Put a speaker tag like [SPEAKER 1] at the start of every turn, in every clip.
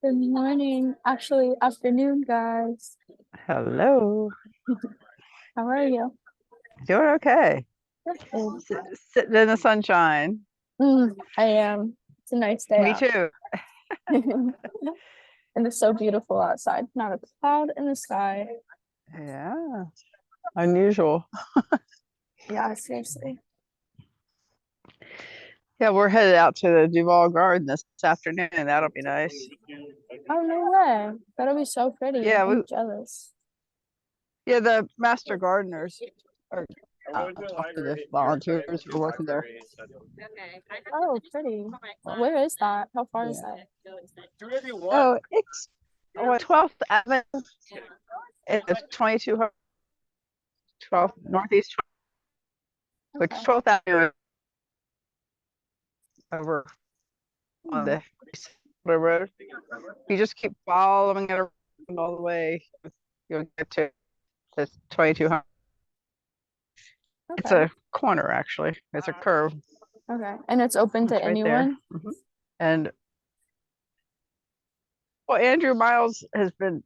[SPEAKER 1] Good morning. Actually, afternoon, guys.
[SPEAKER 2] Hello.
[SPEAKER 1] How are you?
[SPEAKER 2] Doing okay.
[SPEAKER 1] Good.
[SPEAKER 2] Sitting in the sunshine.
[SPEAKER 1] I am. It's a nice day
[SPEAKER 2] Me
[SPEAKER 1] out.
[SPEAKER 2] too.
[SPEAKER 1] And it's so beautiful outside. Not a cloud in the sky.
[SPEAKER 2] Yeah. Unusual.
[SPEAKER 1] Yeah, seriously.
[SPEAKER 2] Yeah, we're headed out to the Duval Garden this afternoon. That'll be nice.
[SPEAKER 1] Oh, no way. That'll be so pretty.
[SPEAKER 2] Yeah,
[SPEAKER 1] I'm jealous.
[SPEAKER 2] the master gardeners are talk to the volunteers who are working there.
[SPEAKER 1] Oh, pretty. Where is that? How far is that?
[SPEAKER 2] Oh, it's 12th Avenue. It's 2200 12th Northeast, which 12th Avenue over on the road. You just keep following it around all the way, you'll get to the 2200. It's a corner, actually. It's a curve.
[SPEAKER 1] Okay. And it's open to anyone?
[SPEAKER 2] And well, Andrew Miles has been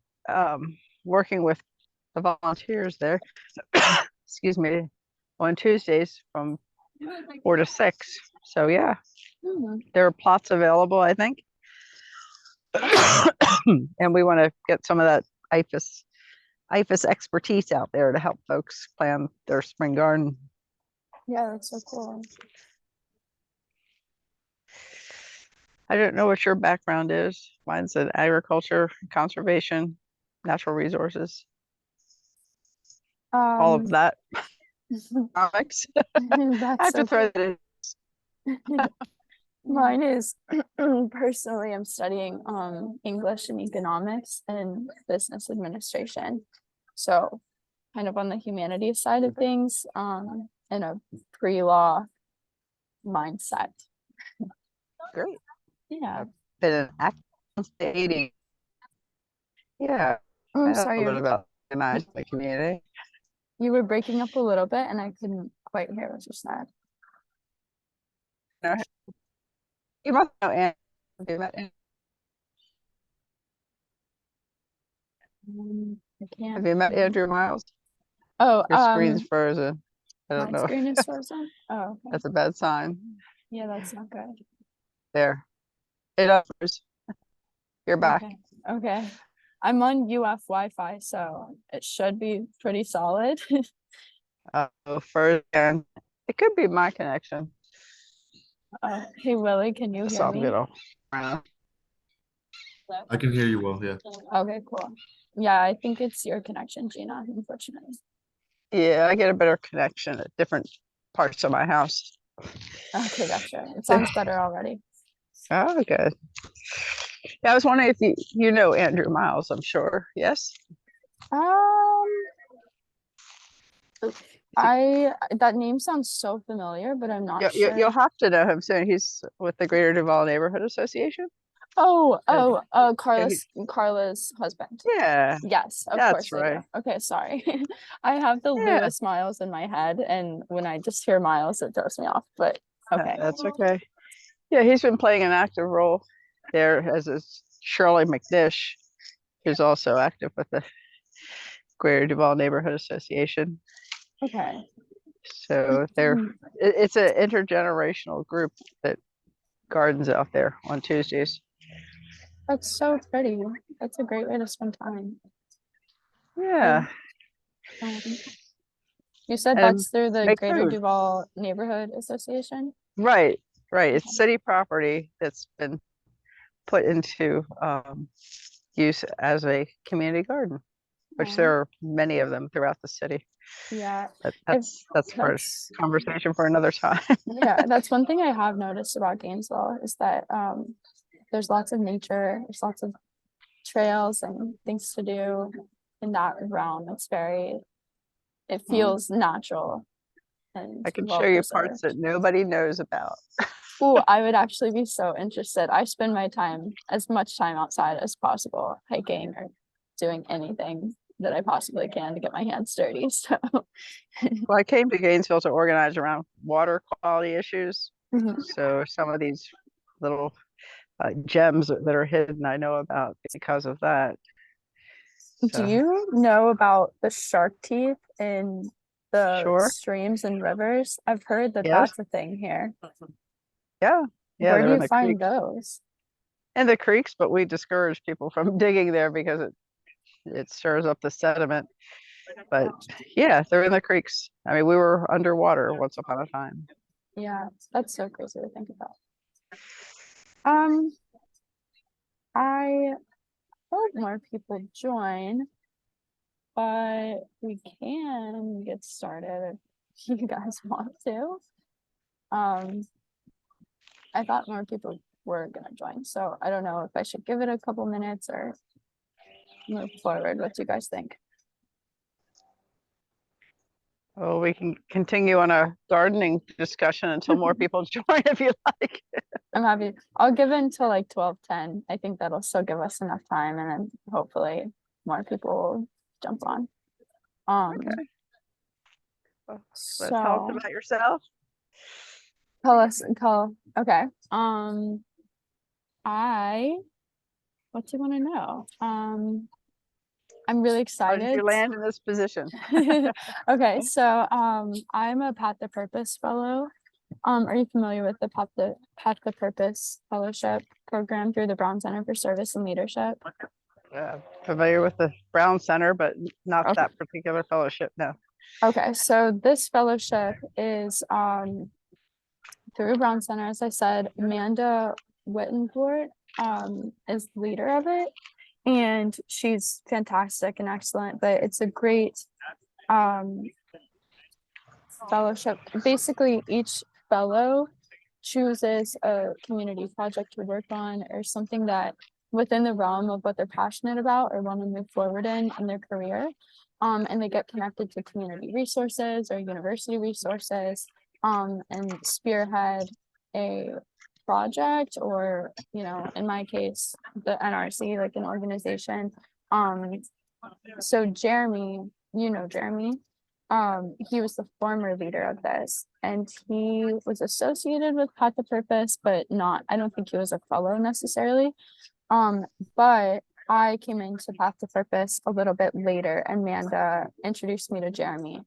[SPEAKER 2] working with the volunteers there, excuse me, on Tuesdays from 4 to 6. So yeah, there are plots available, I think. And we want to get some of that IFAS expertise out there to help folks plan their spring garden.
[SPEAKER 1] Yeah, that's so cool.
[SPEAKER 2] I don't know what your background is. Mine's in agriculture, conservation, natural resources, all of that. Comics. I have to throw that in.
[SPEAKER 1] Mine is personally, I'm studying English and economics and business administration. So kind of on the humanities side of things, in a pre-law mindset.
[SPEAKER 2] Great.
[SPEAKER 1] Yeah.
[SPEAKER 2] I've been an active dating. Yeah.
[SPEAKER 1] I'm sorry.
[SPEAKER 2] A little about the community.
[SPEAKER 1] You were breaking up a little bit and I couldn't quite hear what you said.
[SPEAKER 2] No, you must know Anne. Have you met Anne?
[SPEAKER 1] I can't.
[SPEAKER 2] Have you met Andrew Miles?
[SPEAKER 1] Oh,
[SPEAKER 2] your screen's frozen. I don't know.
[SPEAKER 1] My screen is frozen. Oh, okay.
[SPEAKER 2] That's a bad sign.
[SPEAKER 1] Yeah, that's not good.
[SPEAKER 2] There. It offers. You're back.
[SPEAKER 1] Okay. I'm on UF Wi-Fi, so it should be pretty solid.
[SPEAKER 2] First, and it could be my connection.
[SPEAKER 1] Hey Willie, can you hear me?
[SPEAKER 3] I can hear you well, yeah.
[SPEAKER 1] Okay, cool. Yeah, I think it's your connection, Gina, unfortunately.
[SPEAKER 2] Yeah, I get a better connection at different parts of my house.
[SPEAKER 1] Okay, gotcha. It sounds better already.
[SPEAKER 2] Oh, good. Yeah, I was wondering if you know Andrew Miles, I'm sure. Yes?
[SPEAKER 1] That name sounds so familiar, but I'm not sure.
[SPEAKER 2] You'll have to know him soon. He's with the Greater Duval Neighborhood Association.
[SPEAKER 1] Carla's husband.
[SPEAKER 2] Yeah.
[SPEAKER 1] Yes, of course. Right. Okay, sorry. I have the Lewis Miles in my head, and when I just hear Miles, it throws me off. But okay.
[SPEAKER 2] That's okay. Yeah, he's been playing an active role there, as is Shirley McNish, who's also active with the Greater Duval Neighborhood Association.
[SPEAKER 1] Okay.
[SPEAKER 2] So it's an intergenerational group that gardens out there on Tuesdays.
[SPEAKER 1] That's so pretty. That's a great way to spend time.
[SPEAKER 2] Yeah.
[SPEAKER 1] You said that's through the Greater Duval Neighborhood Association?
[SPEAKER 2] Right. It's city property that's been put into use as a community garden, which there are many of them throughout the city.
[SPEAKER 1] Yeah.
[SPEAKER 2] That's part of conversation for another time.
[SPEAKER 1] Yeah, that's one thing I have noticed about Gainesville is that there's lots of nature, there's lots of trails and things to do in that realm. It feels natural. And
[SPEAKER 2] I can show you parts that nobody knows about.
[SPEAKER 1] Oh, I would actually be so interested. I spend as much time outside as possible, hiking or doing anything that I possibly can to get my hands dirty. So
[SPEAKER 2] well, I came to Gainesville to organize around water quality issues. So some of these little gems that are hidden I know about because of that.
[SPEAKER 1] Do
[SPEAKER 2] So,
[SPEAKER 1] you know about the shark teeth in the
[SPEAKER 2] sure.
[SPEAKER 1] streams and rivers? I've heard that
[SPEAKER 2] Yes.
[SPEAKER 1] that's a thing here.
[SPEAKER 2] Yeah. Yeah.
[SPEAKER 1] Where do
[SPEAKER 2] They're in
[SPEAKER 1] you
[SPEAKER 2] the
[SPEAKER 1] find
[SPEAKER 2] creeks.
[SPEAKER 1] those?
[SPEAKER 2] In the creeks, but we discourage people from digging there because it stirs up the sediment. But yeah, they're in the creeks. I mean, we were underwater once upon a time.
[SPEAKER 1] Yeah, that's so crazy to think about. Um, I hope more people join, but we can get started if you guys want to. I thought more people were gonna join, so I don't know if I should give it a couple minutes or move forward. What do you guys think?
[SPEAKER 2] Well, we can continue on a gardening discussion until more people join if you like.
[SPEAKER 1] I'm happy. I'll give in till like 12:10. I think that'll still give us enough time, and then hopefully more people will jump on.
[SPEAKER 2] Okay. Well, tell us
[SPEAKER 1] So
[SPEAKER 2] about yourself.
[SPEAKER 1] tell okay. I what do you want to know? I'm really
[SPEAKER 2] How did you
[SPEAKER 1] excited.
[SPEAKER 2] land in this position?
[SPEAKER 1] Okay, so I'm a Path to Purpose fellow. Are you familiar with the Path to Purpose Fellowship program through the Brown Center for Service and Leadership?
[SPEAKER 2] Familiar with the Brown Center, but not
[SPEAKER 1] Okay.
[SPEAKER 2] that particular fellowship. No.
[SPEAKER 1] Okay, so this fellowship is through Brown Center, as I said. Amanda Wittenport is the leader of it, and she's fantastic and excellent. But it's a great um fellowship. Basically, each fellow chooses a community project to work on or something that within the realm of what they're passionate about or want to move forward in their career. And they get connected to community resources or university resources, and spearhead a project, or, in my case, the NRC, like an organization. Um, so Jeremy, Jeremy, he was the former leader of this, and he was associated with Path to Purpose, but not, I don't think he was a fellow necessarily. But I came into Path to Purpose a little bit later, and Amanda introduced me to Jeremy,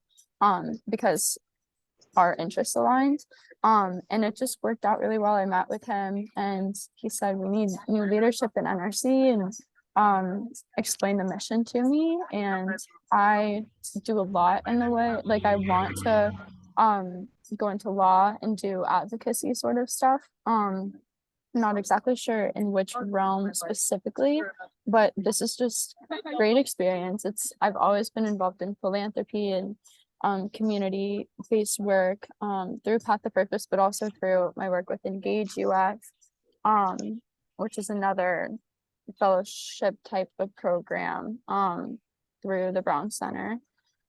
[SPEAKER 1] because our interests aligned. And it just worked out really well. I met with him and he said, we need new leadership in NRC, and explained the mission to me. And I do a lot in the way, like I want to go into law and do advocacy sort of stuff. Not exactly sure in which realm specifically, but this is just great experience. I've always been involved in philanthropy and community-based work through Path to Purpose, but also through my work with Engage UF, which is another fellowship type of program through the Brown Center.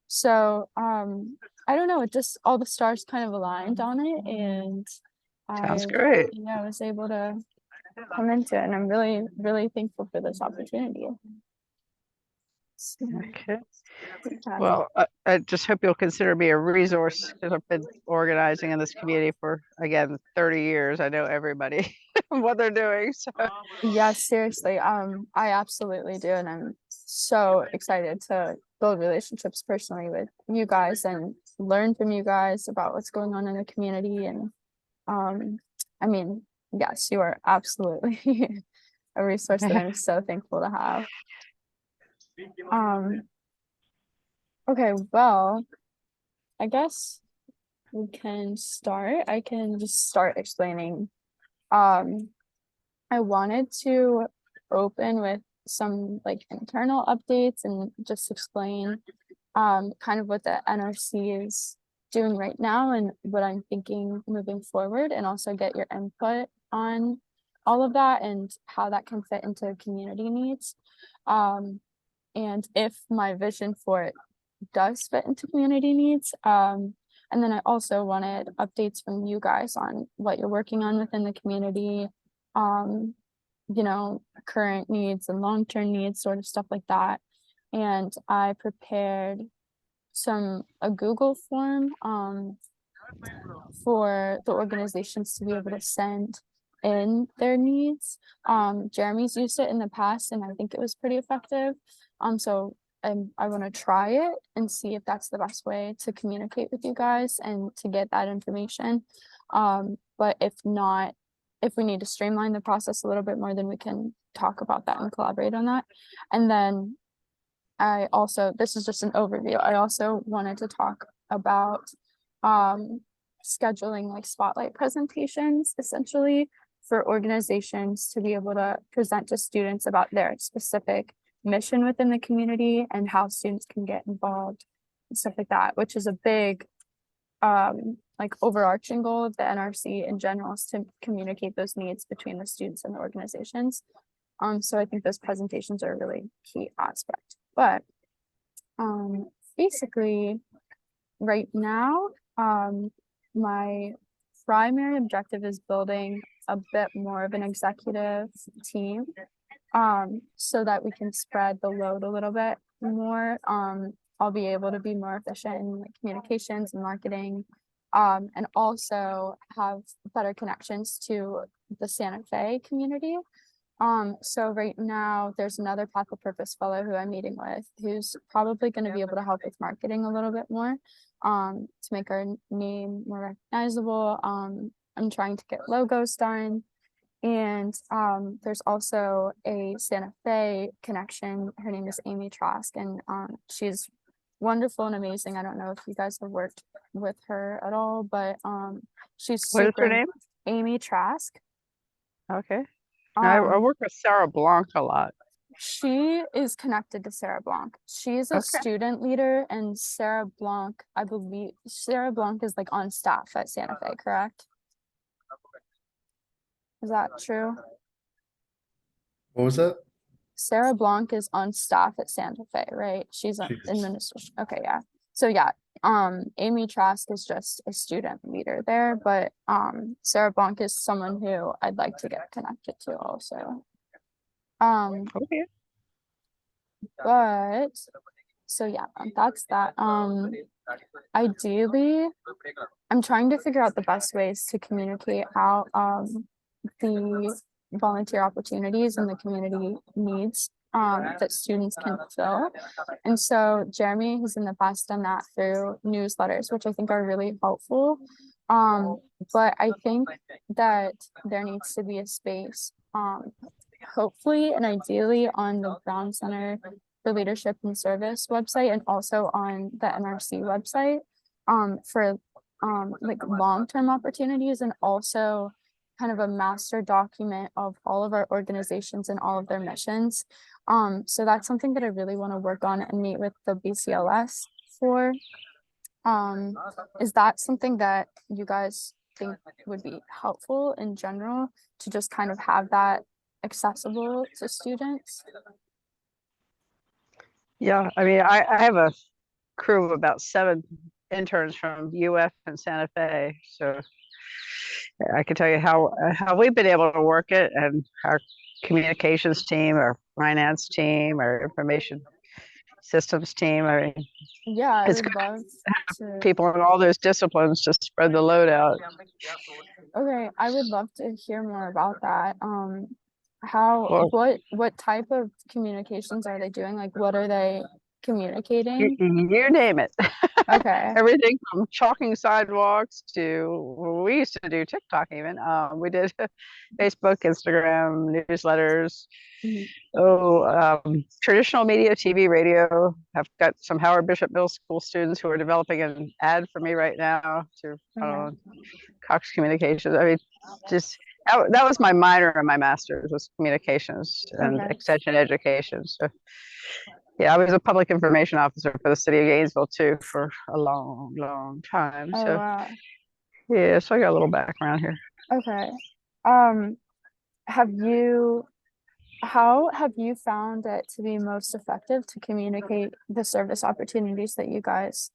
[SPEAKER 1] So I don't know, it just all the stars kind of aligned on it, and
[SPEAKER 2] Sounds
[SPEAKER 1] I
[SPEAKER 2] great.
[SPEAKER 1] was able to come into it, and I'm really, really thankful for this opportunity.
[SPEAKER 2] Okay. Well, I just hope you'll consider me a resource because I've been organizing in this community for, again, 30 years. I know everybody and what they're doing. So
[SPEAKER 1] Yes, seriously. I absolutely do. And I'm so excited to build relationships personally with you guys and learn from you guys about what's going on in the community. And I mean, yes, you are absolutely a resource that I'm so thankful to have. Okay, well, I guess we can start. I can just start explaining. I wanted to open with some like internal updates and just explain kind of what the NRC is doing right now and what I'm thinking moving forward, and also get your input on all of that and how that can fit into community needs. And if my vision for it does fit into community needs. And then I also wanted updates from you guys on what you're working on within the community, current needs and long-term needs, sort of stuff like that. And I prepared a Google form for the organizations to be able to send in their needs. Jeremy's used it in the past and I think it was pretty effective. So I want to try it and see if that's the best way to communicate with you guys and to get that information. But if not, if we need to streamline the process a little bit more, then we can talk about that and collaborate on that. And then this is just an overview. I also wanted to talk about scheduling like spotlight presentations essentially for organizations to be able to present to students about their specific mission within the community and how students can get involved and stuff like that, which is a big like overarching goal of the NRC in general, is to communicate those needs between the students and the organizations. So I think those presentations are a really key aspect. But basically right now, my primary objective is building a bit more of an executive team, so that we can spread the load a little bit more. I'll be able to be more efficient in like communications and marketing, and also have better connections to the Santa Fe community. So right now there's another Path of Purpose fellow who I'm meeting with, who's probably going to be able to help with marketing a little bit more, to make our name more recognizable. I'm trying to get logos done. And there's also a Santa Fe connection. Her name is Amy Trask, and she's wonderful and amazing. I don't know if you guys have worked with her at all, but she's
[SPEAKER 2] What is her
[SPEAKER 1] super.
[SPEAKER 2] name?
[SPEAKER 1] Amy Trask.
[SPEAKER 2] Okay. I work with Sarah Blanc a lot.
[SPEAKER 1] She is connected to Sarah Blanc. She's a student leader, and Sarah Blanc, I believe Sarah Blanc is like on staff at Santa Fe, correct? Is that true?
[SPEAKER 3] What was that?
[SPEAKER 1] Sarah Blanc is on staff at Santa Fe, right? She's on
[SPEAKER 3] She is.
[SPEAKER 1] administration. Okay, yeah. So yeah, Amy Trask is just a student leader there, but Sarah Blanc is someone who I'd like to get connected to also.
[SPEAKER 2] Okay.
[SPEAKER 1] But so yeah, that's that. Ideally, I'm trying to figure out the best ways to communicate out the volunteer opportunities and the community needs that students can fill. And so Jeremy has in the past done that through newsletters, which I think are really helpful. But I think that there needs to be a space, hopefully and ideally on the Brown Center for Leadership and Service website, and also on the NRC website, for like long-term opportunities, and also kind of a master document of all of our organizations and all of their missions. So that's something that I really want to work on and meet with the BCLS for. Is that something that you guys think would be helpful in general, to just kind of have that accessible to students?
[SPEAKER 2] Yeah, I mean, I have a crew of about 7 interns from UF and Santa Fe, so I can tell you how we've been able to work it, and our communications team, our finance team, our information systems team. I mean,
[SPEAKER 1] Yeah, I
[SPEAKER 2] it's
[SPEAKER 1] would
[SPEAKER 2] good
[SPEAKER 1] love to.
[SPEAKER 2] people in all those disciplines to spread the load out.
[SPEAKER 1] Okay, I would love to hear more about that.
[SPEAKER 2] Well,
[SPEAKER 1] What type of communications are they doing? Like, what are they communicating?
[SPEAKER 2] you name it.
[SPEAKER 1] Okay.
[SPEAKER 2] Everything from chalking sidewalks to, we used to do TikTok even. We did Facebook, Instagram, newsletters. Traditional media, TV, radio. I've got some Howard Bishop Middle School students who are developing an ad for me right now to Cox Communications. I mean, just that was my minor in my master's, was communications and extension education. So yeah, I was a public information officer for the city of Gainesville too for a long, long time.
[SPEAKER 1] Oh,
[SPEAKER 2] So
[SPEAKER 1] wow.
[SPEAKER 2] yeah, so I got a little background here.
[SPEAKER 1] Okay. How have you found it to be most effective to communicate the service opportunities that you guys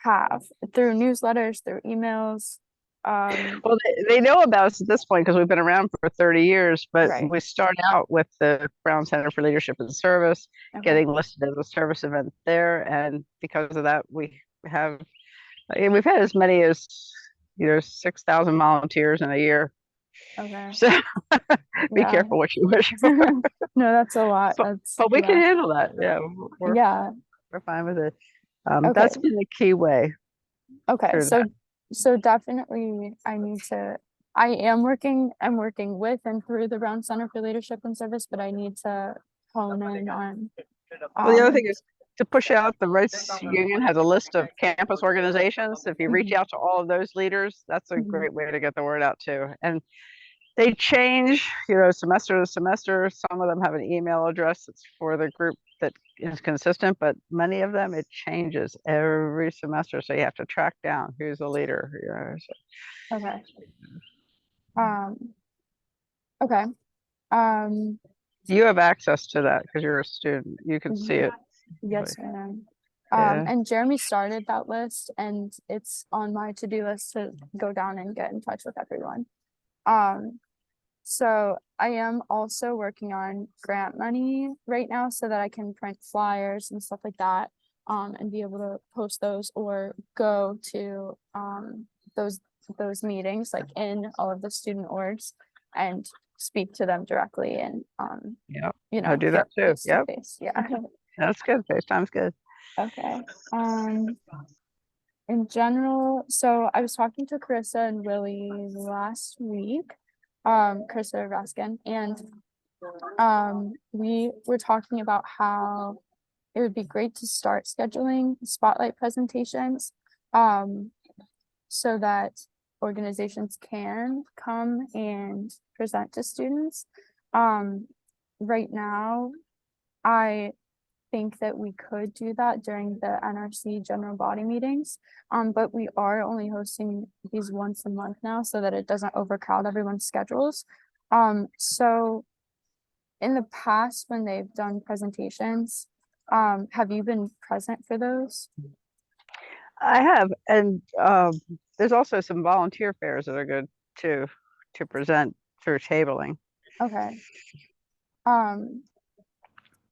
[SPEAKER 1] have, through newsletters, through emails?
[SPEAKER 2] Well, they know about us at this point because we've been around for 30 years, but we start out with the Brown Center for Leadership and Service, getting listed as a service event there. And because of that, we've had as many as 6,000 volunteers in a year
[SPEAKER 1] Okay.
[SPEAKER 2] So be
[SPEAKER 1] Yeah.
[SPEAKER 2] careful what you wish for.
[SPEAKER 1] No, that's a lot.
[SPEAKER 2] But,
[SPEAKER 1] That's
[SPEAKER 2] but we can
[SPEAKER 1] yeah.
[SPEAKER 2] handle that. Yeah,
[SPEAKER 1] Yeah.
[SPEAKER 2] we're fine with it.
[SPEAKER 1] Okay.
[SPEAKER 2] That's been the key way
[SPEAKER 1] Okay.
[SPEAKER 2] through that.
[SPEAKER 1] So definitely I'm working with and through the Brown Center for Leadership and Service, but I need to hone in on
[SPEAKER 2] Well, the other thing
[SPEAKER 1] um
[SPEAKER 2] is to push out, the Rights Union has a list of campus organizations. If you reach
[SPEAKER 1] mhm,
[SPEAKER 2] out to all of those leaders, that's a
[SPEAKER 1] mhm,
[SPEAKER 2] great way to get the word out too. And they change, semester to semester. Some of them have an email address that's for the group that is consistent, but many of them, it changes every semester. So you have to track down who's the leader.
[SPEAKER 1] okay. Um okay. Um
[SPEAKER 2] You have access to that because you're a student. You can see
[SPEAKER 1] mhm,
[SPEAKER 2] it. But,
[SPEAKER 1] yes, ma'am.
[SPEAKER 2] yeah.
[SPEAKER 1] And Jeremy started that list and it's on my to-do list to go down and get in touch with everyone. Um So I am also working on grant money right now so that I can print flyers and stuff like that, and be able to post those or go to those those meetings like in all of the student orgs and speak to them directly and
[SPEAKER 2] Yeah. I do that
[SPEAKER 1] get
[SPEAKER 2] too.
[SPEAKER 1] face to
[SPEAKER 2] Yep.
[SPEAKER 1] face. Yeah.
[SPEAKER 2] That's good. FaceTime's good.
[SPEAKER 1] Okay. In general, so I was talking to Carissa and Willie last week, Carissa Raskin, and we were talking about how it would be great to start scheduling spotlight presentations, um, so that organizations can come and present to students. Right now, I think that we could do that during the NRC general body meetings. But we are only hosting these once a month now so that it doesn't overcrowd everyone's schedules. So in the past, when they've done presentations, have you been present for those?
[SPEAKER 2] I have, and there's also some volunteer fairs that are good too to present through tabling.
[SPEAKER 1] Okay. Um,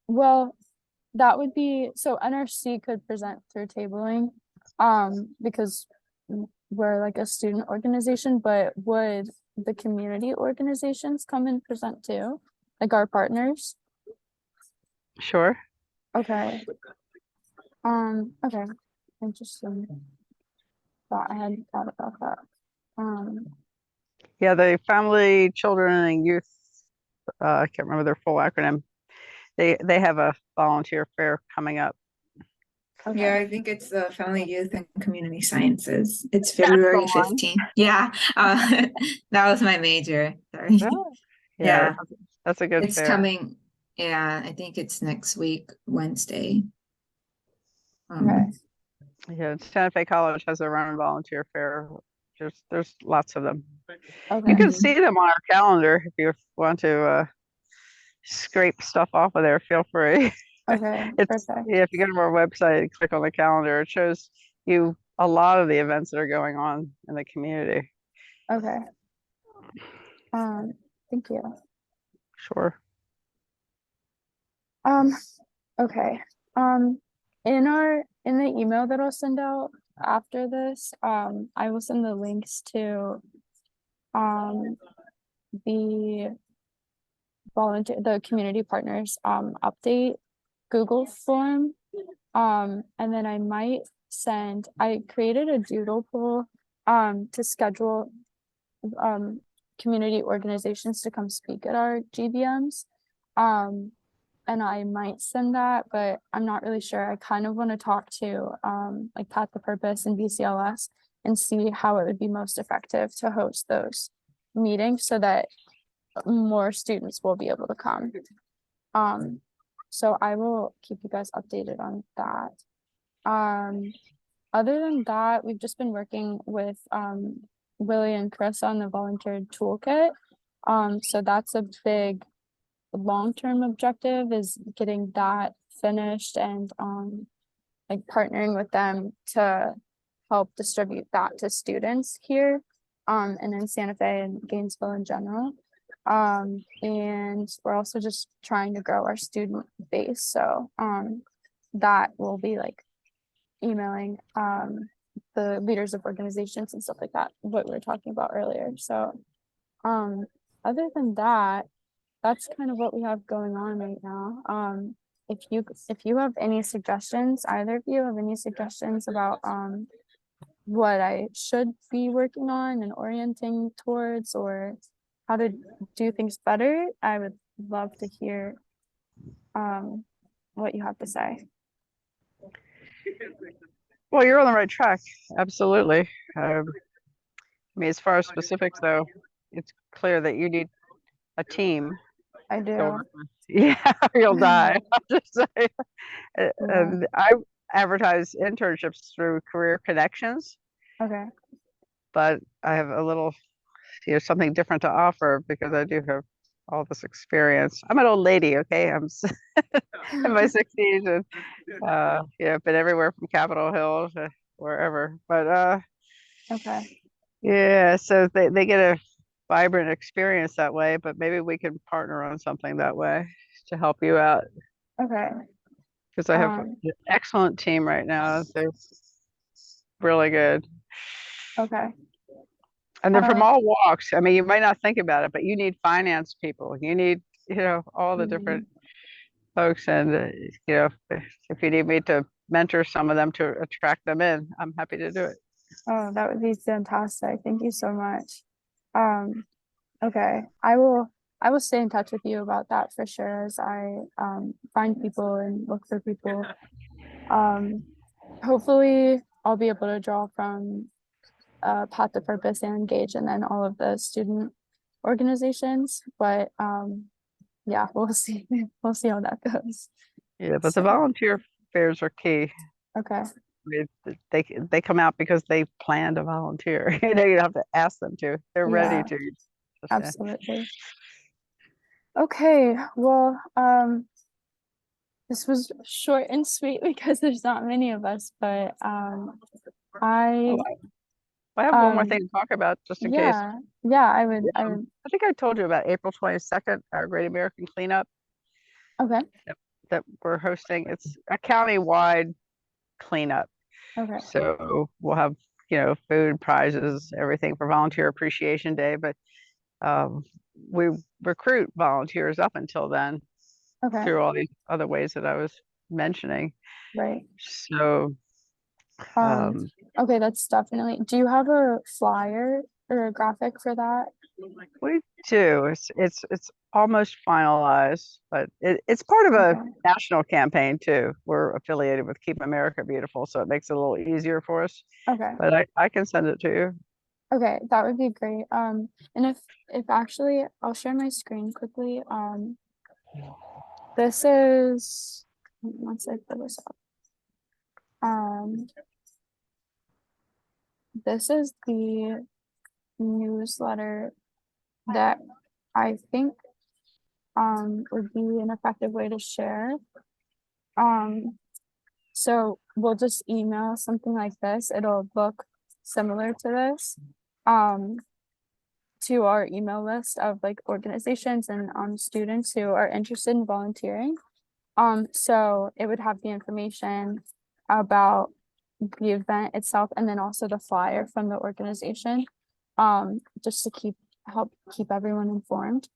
[SPEAKER 1] well, that would be, so NRC could present through tabling, because we're like a student organization, but would the community organizations come and present too? Like our partners?
[SPEAKER 2] Sure.
[SPEAKER 1] Okay. Okay. Interesting. Thought I hadn't thought about that. Um,
[SPEAKER 2] Yeah, the Family, Children, and Youth. I can't remember their full acronym. They have a volunteer fair coming up.
[SPEAKER 1] okay.
[SPEAKER 4] Yeah, I think it's the Family, Youth, and Community Sciences. It's
[SPEAKER 2] That's the
[SPEAKER 4] February
[SPEAKER 2] one.
[SPEAKER 4] 15th. Yeah, that was my major. Sorry.
[SPEAKER 2] Yeah,
[SPEAKER 4] Yeah,
[SPEAKER 2] that's a good
[SPEAKER 4] it's
[SPEAKER 2] fair.
[SPEAKER 4] coming. Yeah, I think it's next week, Wednesday.
[SPEAKER 1] Okay.
[SPEAKER 2] Yeah, Santa Fe College has their own volunteer fair. There's lots of them.
[SPEAKER 1] Okay.
[SPEAKER 2] You can see them on our calendar if you want to scrape stuff off of there. Feel free.
[SPEAKER 1] Okay.
[SPEAKER 2] It's
[SPEAKER 1] Perfect.
[SPEAKER 2] yeah, if you go to our website and click on the calendar, it shows you a lot of the events that are going on in the community.
[SPEAKER 1] Okay. Thank you.
[SPEAKER 2] Sure.
[SPEAKER 1] Okay. In the email that I'll send out after this, I will send the links to the the community partners update Google form. And then I created a doodle poll to schedule community organizations to come speak at our GBMs. And I might send that, but I'm not really sure. I kind of want to talk to like Path the Purpose and BCLS and see how it would be most effective to host those meetings so that more students will be able to come. So I will keep you guys updated on that. Other than that, we've just been working with Willie and Chris on the volunteer toolkit. So that's a big long-term objective, is getting that finished and like partnering with them to help distribute that to students here and in Santa Fe and Gainesville in general. And we're also just trying to grow our student base. So that will be like emailing the leaders of organizations and stuff like that, what we were talking about earlier. So Other than that, that's kind of what we have going on right now. If you have any suggestions, either of you have any suggestions about what I should be working on and orienting towards, or how to do things better, I would love to hear what you have to say.
[SPEAKER 2] Well, you're on the right track. Absolutely. I mean, as far as specifics, though, it's clear that you need a team
[SPEAKER 1] I
[SPEAKER 2] to
[SPEAKER 1] do.
[SPEAKER 2] work with. Yeah, or you'll die. I'll just say.
[SPEAKER 1] Yeah.
[SPEAKER 2] I advertise internships through Career Connections,
[SPEAKER 1] Okay.
[SPEAKER 2] but I have a little, something different to offer because I do have all this experience. I'm an old lady, okay? In my 60s, and yeah, been everywhere from Capitol Hill to wherever. But
[SPEAKER 1] Okay.
[SPEAKER 2] yeah, so they get a vibrant experience that way, but maybe we can partner on something that way to help you out,
[SPEAKER 1] Okay.
[SPEAKER 2] because I have
[SPEAKER 1] Um,
[SPEAKER 2] an excellent team right now. They're really good.
[SPEAKER 1] okay.
[SPEAKER 2] And they're from
[SPEAKER 1] Uh,
[SPEAKER 2] all walks. I mean, you might not think about it, but you need finance people. You need, all the
[SPEAKER 1] mm,
[SPEAKER 2] different folks. And, if you need me to mentor some of them to attract them in, I'm happy to do it.
[SPEAKER 1] oh, that would be fantastic. Thank you so much. Um, okay. I will stay in touch with you about that for sure as I find people and look for people. Um, hopefully I'll be able to draw from Path to Purpose and Engage and then all of the student organizations. But yeah, we'll see. We'll see how that goes.
[SPEAKER 2] Yeah, but the
[SPEAKER 1] So
[SPEAKER 2] volunteer fairs are key.
[SPEAKER 1] okay.
[SPEAKER 2] They come out because they plan to volunteer. You don't have to ask them to. They're ready
[SPEAKER 1] Yeah,
[SPEAKER 2] to. Yeah.
[SPEAKER 1] absolutely. Okay, well, this was short and sweet because there's not many of us, but I
[SPEAKER 2] Oh, I have one more thing
[SPEAKER 1] um
[SPEAKER 2] to talk about just in case.
[SPEAKER 1] yeah, I would
[SPEAKER 2] I think I told you about April 22nd, our Great American Cleanup
[SPEAKER 1] okay,
[SPEAKER 2] that we're hosting. It's a county-wide cleanup.
[SPEAKER 1] okay,
[SPEAKER 2] So we'll have, food, prizes, everything for Volunteer Appreciation Day. But um, we recruit volunteers up until then
[SPEAKER 1] okay,
[SPEAKER 2] through all these other ways that I was mentioning.
[SPEAKER 1] right.
[SPEAKER 2] So
[SPEAKER 1] Um,
[SPEAKER 2] um,
[SPEAKER 1] okay, that's definitely. Do you have a flyer or a graphic for that?
[SPEAKER 2] we do. It's almost finalized, but it's part of a
[SPEAKER 1] Okay,
[SPEAKER 2] national campaign too. We're affiliated with Keep America Beautiful, so it makes it a little easier for us.
[SPEAKER 1] okay,
[SPEAKER 2] But I can send it to you.
[SPEAKER 1] okay, that would be great. And if actually, I'll share my screen quickly. This is once I put this up. This is the newsletter that I think would be an effective way to share. So we'll just email something like this. It'll look similar to this. To our email list of like organizations and students who are interested in volunteering. So it would have the information about the event itself and then also the flyer from the organization. Just to help keep everyone informed.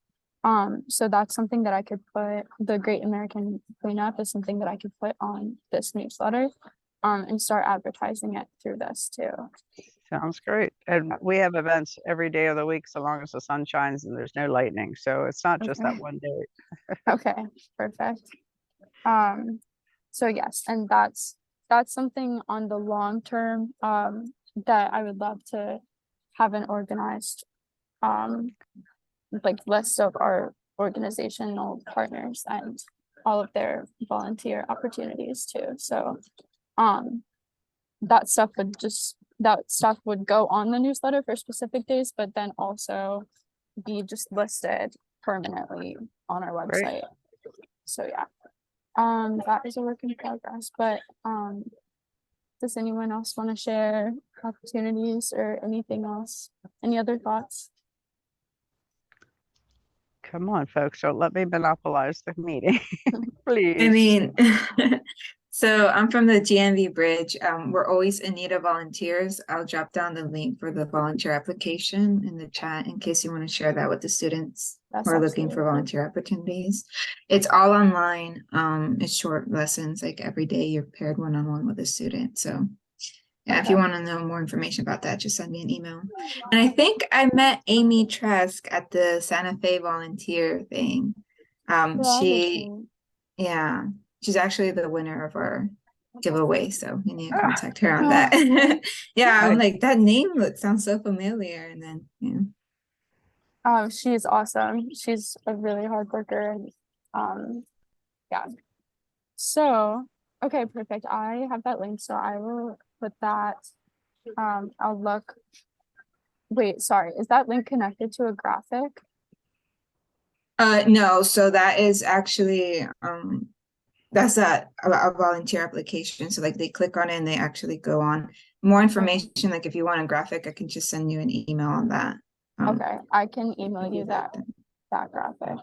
[SPEAKER 1] So that's something that I could put, the Great American Cleanup is something that I could put on this newsletter, and start advertising it through this too.
[SPEAKER 2] Sounds great. And we have events every day of the week, so long as the sun shines and there's no lightning. So it's not just that
[SPEAKER 1] Okay.
[SPEAKER 2] one day.
[SPEAKER 1] Okay, perfect. So yes, and that's something on the long term, that I would love to have an organized, like list of our organizational partners and all of their volunteer opportunities too. So, that stuff would go on the newsletter for specific days, but then also be just listed permanently on our
[SPEAKER 2] Great.
[SPEAKER 1] website. So yeah, that is a work in progress, but does anyone else want to share opportunities or anything else? Any other thoughts?
[SPEAKER 2] Come on, folks. Don't let me monopolize the meeting,
[SPEAKER 4] I
[SPEAKER 2] please.
[SPEAKER 4] mean, So I'm from the GNV Bridge. We're always in need of volunteers. I'll drop down the link for the volunteer application in the chat in case you want to share that with the students
[SPEAKER 1] That's
[SPEAKER 4] who are looking for
[SPEAKER 1] absolutely-
[SPEAKER 4] volunteer opportunities. It's all online. It's short lessons, like every day you're paired one-on-one with a student. So yeah, if you
[SPEAKER 1] Okay.
[SPEAKER 4] want to know more information about that, just send me an email. And I think I met Amy Trask at the Santa Fe volunteer thing. Yeah, she's actually the winner of our giveaway, so we need to contact her on that. Yeah, I'm
[SPEAKER 2] Nice.
[SPEAKER 4] like, that name sounds so familiar, and then yeah.
[SPEAKER 1] She's awesome. She's a really hard worker. And, yeah. So, okay, perfect. I have that link, so I will put that. I'll look. Wait, sorry. Is that link connected to a graphic?
[SPEAKER 4] No, so that is actually that's a volunteer application. So like they click on it and they actually go on. More information, like if you want a graphic, I can just send you an email on that.
[SPEAKER 1] Okay, I can email you that graphic.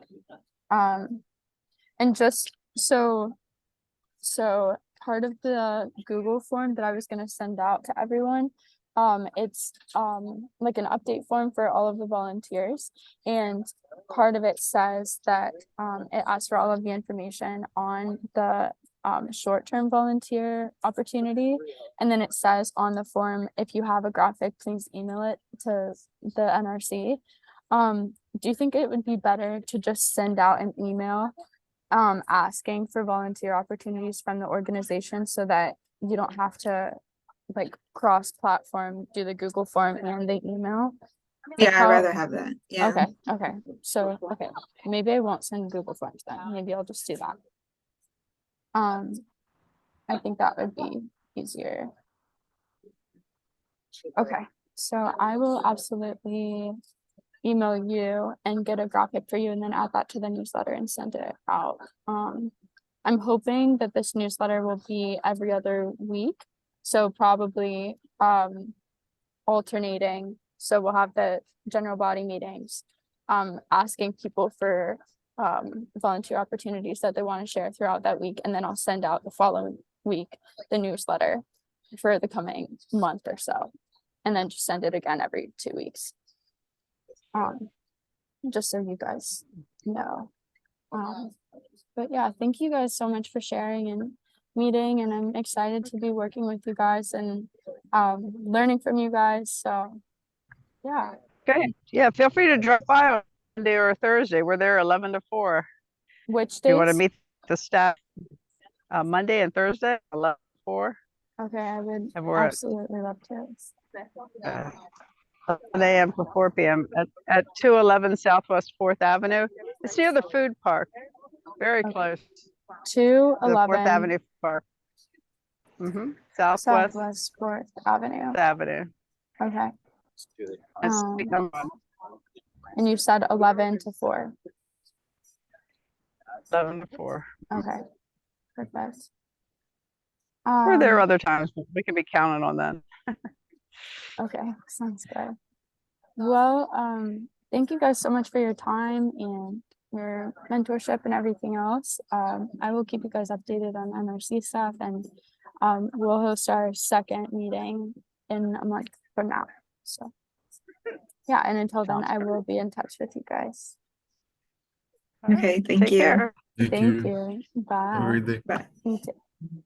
[SPEAKER 1] And just so part of the Google form that I was going to send out to everyone, it's like an update form for all of the volunteers, and part of it says that it asks for all of the information on the short-term volunteer opportunity, and then it says on the form, if you have a graphic, please email it to the NRC. Do you think it would be better to just send out an email asking for volunteer opportunities from the organization so that you don't have to like cross-platform do the Google form and the email?
[SPEAKER 4] Yeah,
[SPEAKER 1] Like
[SPEAKER 4] I'd rather have that. Yeah.
[SPEAKER 1] Okay. So maybe I won't send Google Forms then. Maybe I'll just do that. I think that would be easier. Okay, so I will absolutely email you and get a graphic for you and then add that to the newsletter and send it out. I'm hoping that this newsletter will be every other week. So probably alternating. So we'll have the general body meetings, asking people for volunteer opportunities that they want to share throughout that week. And then I'll send out the following week the newsletter for the coming month or so. And then just send it again every 2 weeks. Just so you guys know. But yeah, thank you guys so much for sharing and meeting, and I'm excited to be working with you guys and learning from you guys. So yeah.
[SPEAKER 2] Okay. Yeah, feel free to drop by on Monday or Thursday. We're there 11 to 4.
[SPEAKER 1] Which
[SPEAKER 2] If you want to
[SPEAKER 1] days?
[SPEAKER 2] meet the staff Monday and Thursday, 11 to 4.
[SPEAKER 1] Okay, I would
[SPEAKER 2] And we're
[SPEAKER 1] absolutely love to.
[SPEAKER 2] at 11 a.m. to 4 p.m. at 211 Southwest 4th Avenue. It's near the food park, very
[SPEAKER 1] Okay.
[SPEAKER 2] close to the 4th
[SPEAKER 1] 211
[SPEAKER 2] Avenue Park. Southwest
[SPEAKER 1] Southwest 4th Avenue.
[SPEAKER 2] Avenue.
[SPEAKER 1] Okay.
[SPEAKER 2] That's street number 1.
[SPEAKER 1] And you said 11 to 4.
[SPEAKER 2] 11 to 4.
[SPEAKER 1] Okay, perfect.
[SPEAKER 2] We're there other times, but we can be counted on that.
[SPEAKER 1] Okay, sounds good. Well, thank you guys so much for your time and your mentorship and everything else. I will keep you guys updated on NRC stuff, and we'll host our second meeting in a month from now. So yeah, and until then, I will be in touch with you guys.
[SPEAKER 2] All right.
[SPEAKER 4] Okay, thank
[SPEAKER 2] Take
[SPEAKER 4] you.
[SPEAKER 2] care.
[SPEAKER 3] Thank
[SPEAKER 1] Thank
[SPEAKER 3] you.
[SPEAKER 1] you.
[SPEAKER 3] Have a
[SPEAKER 1] Bye.
[SPEAKER 3] great day.
[SPEAKER 4] Bye.
[SPEAKER 1] You too.